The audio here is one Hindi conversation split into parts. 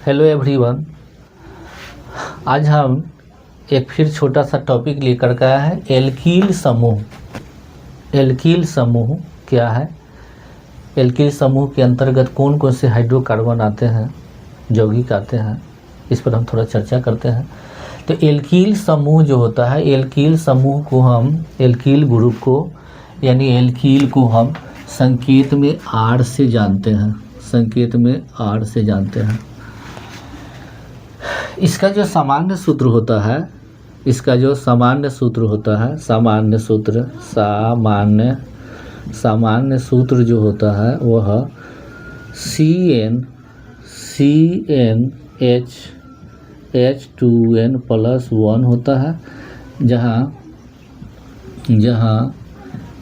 Hello everyone. आज हम एक फिर छोटा सा टॉपिक लेकर के आए हैं, एल्कील समूह। एल्कील समूह क्या है? एल्कील समूह के अंतर्गत कौन कौन से हाइड्रोकार्बन आते हैं, यौगिक आते हैं, इस पर हम थोड़ा चर्चा करते हैं। तो एल्कील समूह जो होता है, एल्कील समूह को हम, एल्कील ग्रुप को यानी एल्कील को हम संकेत में आर से जानते हैं। संकेत में आर से जानते हैं। इसका जो सामान्य सूत्र होता है, इसका जो सामान्य सूत्र होता है, सामान्य सूत्र जो होता है वह CnH2n+1 होता है, जहाँ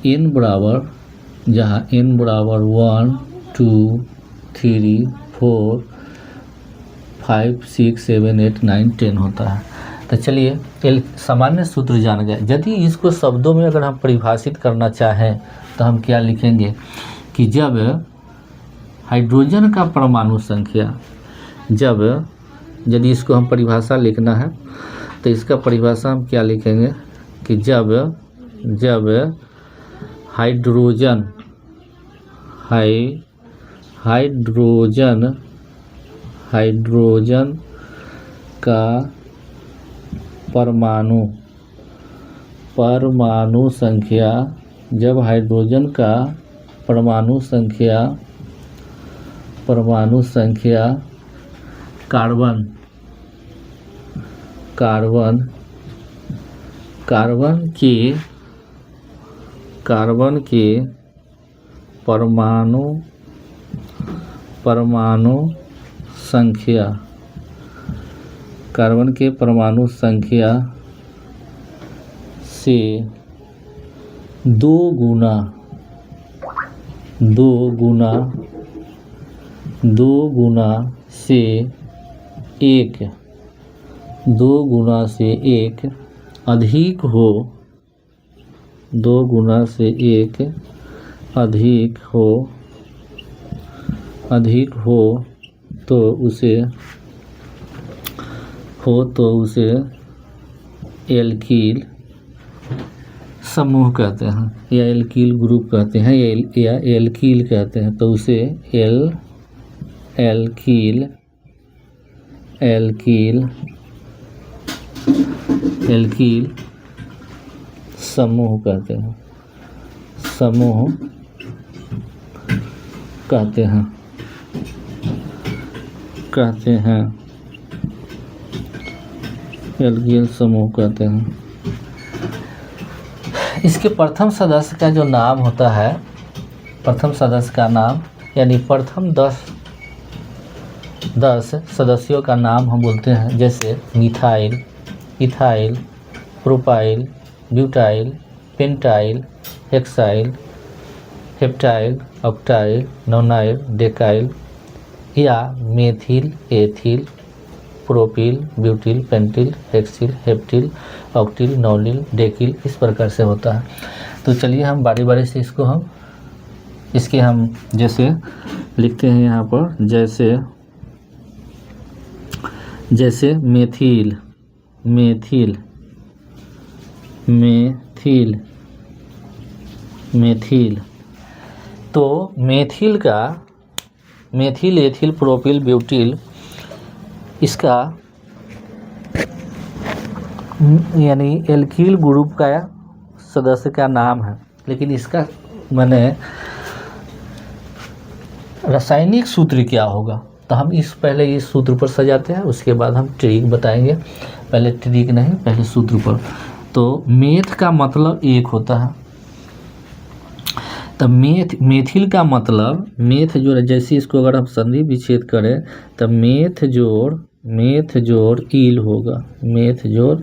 n बराबर 1 2 3 4 5 6 7 8 9 10 होता है। तो चलिए सामान्य सूत्र जान गए। यदि इसको शब्दों में अगर हम परिभाषित करना चाहें तो हम क्या लिखेंगे कि जब हाइड्रोजन का परमाणु संख्या, यदि इसको हम परिभाषा लिखना है तो इसका परिभाषा हम क्या लिखेंगे कि जब हाइड्रोजन का परमाणु संख्या, जब हाइड्रोजन का परमाणु संख्या कार्बन के परमाणु संख्या से दो गुना से एक अधिक हो तो उसे एल्कील समूह कहते हैं, या एल्कील ग्रुप कहते हैं, या एल्कील कहते हैं। तो उसे एल्कील समूह कहते हैं। एल्कील समूह कहते हैं। इसके प्रथम सदस्य का जो नाम होता है, प्रथम सदस्य का नाम यानी प्रथम 10 सदस्यों का नाम हम बोलते हैं, जैसे methyl, ethyl, propyl, butyl, pentyl, hexyl, heptyl, octyl, nonyl, decyl, या methyl, ethyl, propyl, butyl, pentyl, hexyl, heptyl, octyl, nonyl, decyl, इस प्रकार से होता है। तो चलिए हम बारी बारी से इसके हम जैसे लिखते हैं यहाँ पर, जैसे मेथिल, तो मेथिल, एथिल, प्रोपिल, ब्यूटिल, इसका यानी एल्कील ग्रुप का सदस्य का नाम है, लेकिन इसका माने रासायनिक सूत्र क्या होगा, तो हम पहले इस सूत्र पर सजाते हैं, उसके बाद हम ट्रिक बताएंगे। पहले ट्रिक नहीं, पहले सूत्र पर। तो मेथ का मतलब एक होता है। तो मेथिल का मतलब, मेथ जोड़, जैसे इसको अगर हम संधि विच्छेद करें तो मेथ जोड़ ईल होगा, मेथ जोड़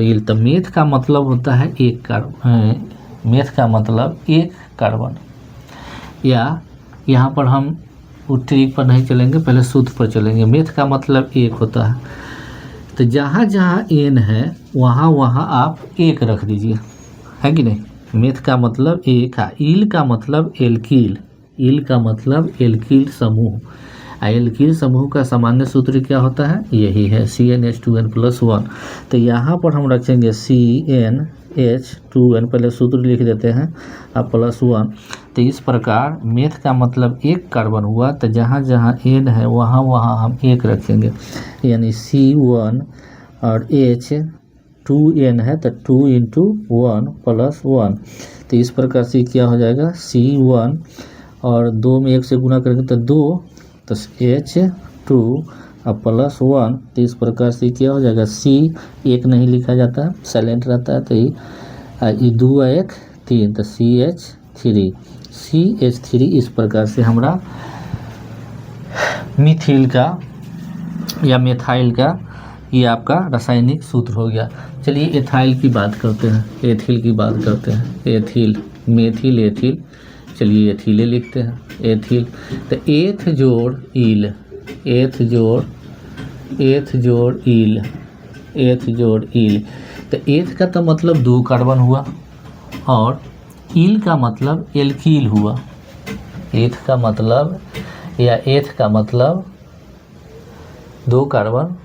ईल। तो मेथ का मतलब होता है एक कार्बन, मेथ का मतलब एक कार्बन। या यहाँ पर हम ट्रिक पर नहीं चलेंगे, पहले सूत्र पर चलेंगे। मेथ का मतलब एक होता है, तो जहाँ जहाँ एन है वहाँ आप एक रख दीजिए, है कि नहीं। मेथ का मतलब एक है। ईल का मतलब एल्कील, ईल का मतलब एल्कील समूह। एल्कील समूह का सामान्य सूत्र क्या होता है, यही है CnH2n+1। तो यहाँ पर हम रखेंगे CnH2n, पहले सूत्र लिख देते हैं अब +1। तो इस प्रकार मेथ का मतलब एक कार्बन हुआ, तो जहाँ जहाँ N है वहाँ वहाँ हम एक रखेंगे, यानी C1 और H2n है तो 2 × 1 + 1। तो इस प्रकार से क्या हो जाएगा, C1 और 2 में 1 से गुना करेंगे तो 2, तो H2 और +1। तो इस प्रकार से क्या हो जाएगा, C एक नहीं लिखा जाता है, साइलेंट रहता है, तो ये 2 1 3, तो CH3। इस प्रकार से हमारा मिथिल का या मेथाइल का ये आपका रासायनिक सूत्र हो गया। चलिए एथाइल की बात करते हैं, एथिल की बात करते हैं। एथिल, मेथिल, एथिल, चलिए एथिले लिखते हैं, एथिल। तो एथ जोड़ ईल, एथ जोड़ ईल। तो एथ का तो मतलब 2 कार्बन हुआ और ईल का मतलब एल्कील हुआ। एथ का मतलब या एथ का मतलब 2 कार्बन,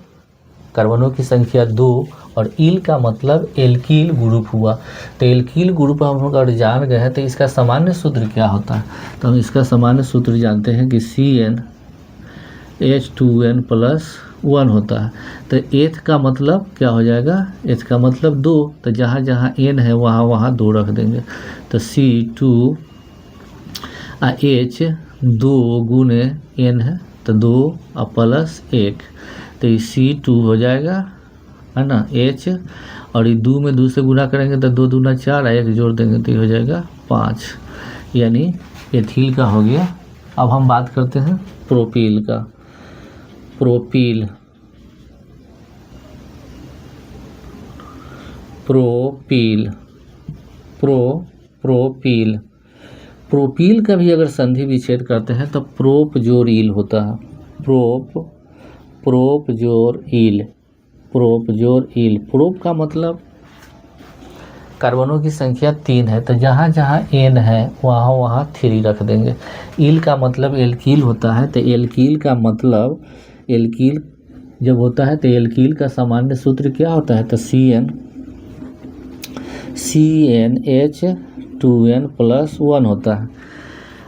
कार्बनों की संख्या 2, और ईल का मतलब एल्कील ग्रुप हुआ। तो एल्कील ग्रुप हम लोग अगर जान गए हैं तो इसका सामान्य सूत्र क्या होता है, तो हम इसका सामान्य सूत्र जानते हैं कि CnH2n+1 होता है। तो एथ का मतलब क्या हो जाएगा, एथ का मतलब 2, तो जहाँ जहाँ n है वहाँ वहाँ 2 रख देंगे। तो C2H 2 गुने n है तो 2 और +1, तो ये C2 हो जाएगा, है ना, H, और ये 2 में 2 से गुना करेंगे तो 2 दूना 4, 1 जोड़ देंगे तो ये हो जाएगा 5, यानी एथिल का हो गया। अब हम बात करते हैं प्रोपील का। प्रोपील का भी अगर संधि विच्छेद करते हैं तो प्रोप जोड़ ईल होता है। प्रोप जोड़ ईल। प्रोप का मतलब कार्बनों की संख्या 3 है, तो जहाँ जहाँ n है वहाँ वहाँ 3 रख देंगे। ईल का मतलब एल्कील होता है, तो एल्कील का मतलब, एल्कील जब होता है तो एल्कील का सामान्य सूत्र क्या होता है, तो CnH2n+1 होता है।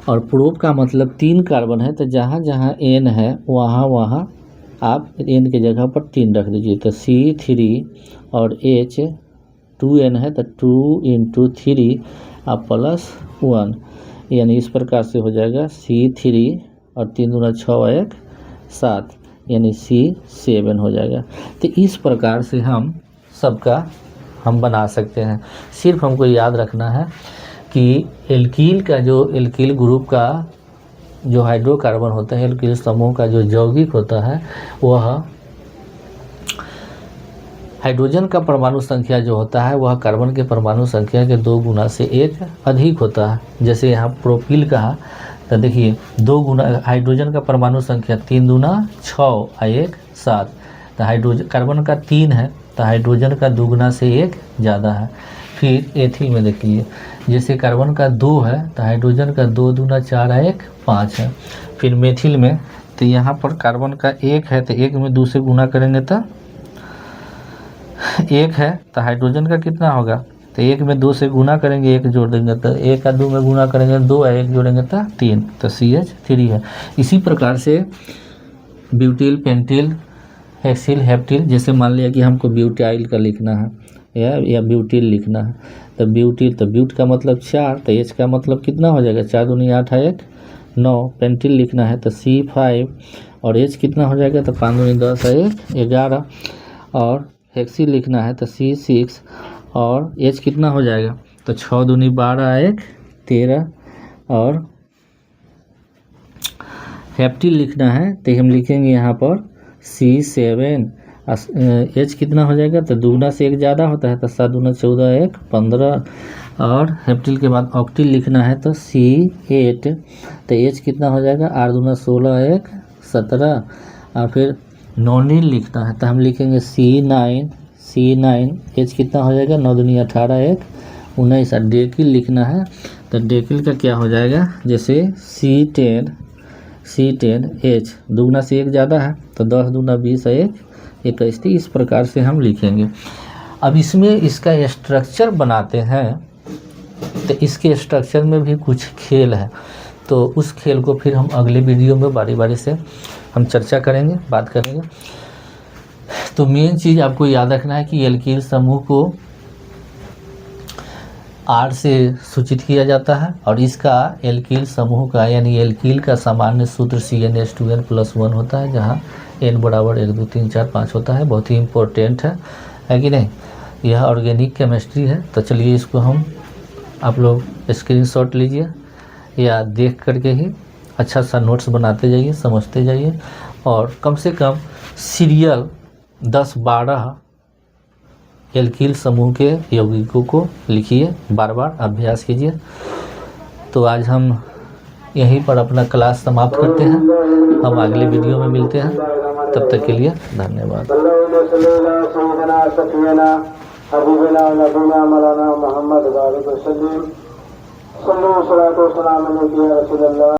और प्रोप का मतलब 3 कार्बन है, तो जहाँ जहाँ n है वहाँ वहाँ आप n के जगह पर 3 रख दीजिए। तो C3 और H2n है तो 2 × 3 और +1, यानी इस प्रकार से हो जाएगा C3 और 3 दूना 6 और 1 7, यानी C7 हो जाएगा। तो इस प्रकार से हम सबका हम बना सकते हैं। सिर्फ हमको याद रखना है कि एल्कील का जो एल्कील ग्रुप का जो हाइड्रोकार्बन होता है, एल्कील समूह का जो यौगिक होता है, वह हाइड्रोजन का परमाणु संख्या जो होता है वह कार्बन के परमाणु संख्या के 2 गुना से 1 अधिक होता है। जैसे यहाँ प्रोपील कहा तो देखिए 2 गुना हाइड्रोजन का परमाणु संख्या 3 दूना 6 और 1 7, तो हाइड्रोजन कार्बन का 3 है तो हाइड्रोजन का 2 गुना से 1 ज़्यादा है। फिर एथिल में देखिए जैसे कार्बन का 2 है तो हाइड्रोजन का 2 दूना 4 और 1 5 है। फिर मेथिल में तो यहाँ पर कार्बन का 1 है तो 1 में 2 से गुना करेंगे तो 1 है, तो हाइड्रोजन का कितना होगा, तो 1 में 2 से गुना करेंगे 1 जोड़ देंगे तो 1 और 2 में गुना करेंगे 2 और 1 जोड़ेंगे तो 3, तो CH3 है। इसी प्रकार से ब्यूटिल, पेंटिल, हेक्सिल, हेप्टिल, जैसे मान लिया कि हमको ब्यूटाइल का लिखना है या ब्यूटिल लिखना है, तो ब्यूटिल, तो ब्यूट का मतलब 4, तो H का मतलब कितना हो जाएगा 4 दूनी 8 और 1 9। पेंटिल लिखना है तो C5 और H कितना हो जाएगा, तो 5 दूनी 10 और 1 11। और हेक्सी लिखना है तो C6 और H कितना हो जाएगा, तो 6 दूनी 12 और 1 13। और हेप्टिल लिखना है तो हम लिखेंगे यहाँ पर C7, H कितना हो जाएगा, तो 2 गुना से 1 ज़्यादा होता है तो 7 दूना 14 1 15। और हेप्टिल के बाद ऑक्टिल लिखना है तो C8, तो H कितना हो जाएगा 8 दूना 16 1 17। और फिर नॉनिल लिखना है तो हम लिखेंगे C9, H कितना हो जाएगा 9 दूनी 18 1 19। और डेकिल लिखना है तो डेकिल का क्या हो जाएगा, जैसे C10H, दुगना से एक ज़्यादा है तो 10 दूना 20 है 21। इस प्रकार से हम लिखेंगे। अब इसमें इसका स्ट्रक्चर बनाते हैं, तो इसके स्ट्रक्चर में भी कुछ खेल है, तो उस खेल को फिर हम अगले वीडियो में बारी बारी से हम चर्चा करेंगे, बात करेंगे। तो मेन चीज़ आपको याद रखना है कि एल्कील समूह को R से सूचित किया जाता है, और इसका एल्कील समूह का यानी एल्कील का सामान्य सूत्र CnH2n+1 होता है, जहाँ n बराबर 1 2 3 4 5 होता है। बहुत ही इम्पोर्टेंट है कि नहीं। यह ऑर्गेनिक केमिस्ट्री है। तो चलिए इसको हम आप लोग स्क्रीनशॉट लीजिए या देख करके ही अच्छा सा नोट्स बनाते जाइए, समझते जाइए, और कम से कम सीरियल 10-12 एल्कील समूह के यौगिकों को लिखिए, बार बार अभ्यास कीजिए। तो आज हम यहीं पर अपना क्लास समाप्त करते हैं, हम अगले वीडियो में मिलते हैं, तब तक के लिए धन्यवाद।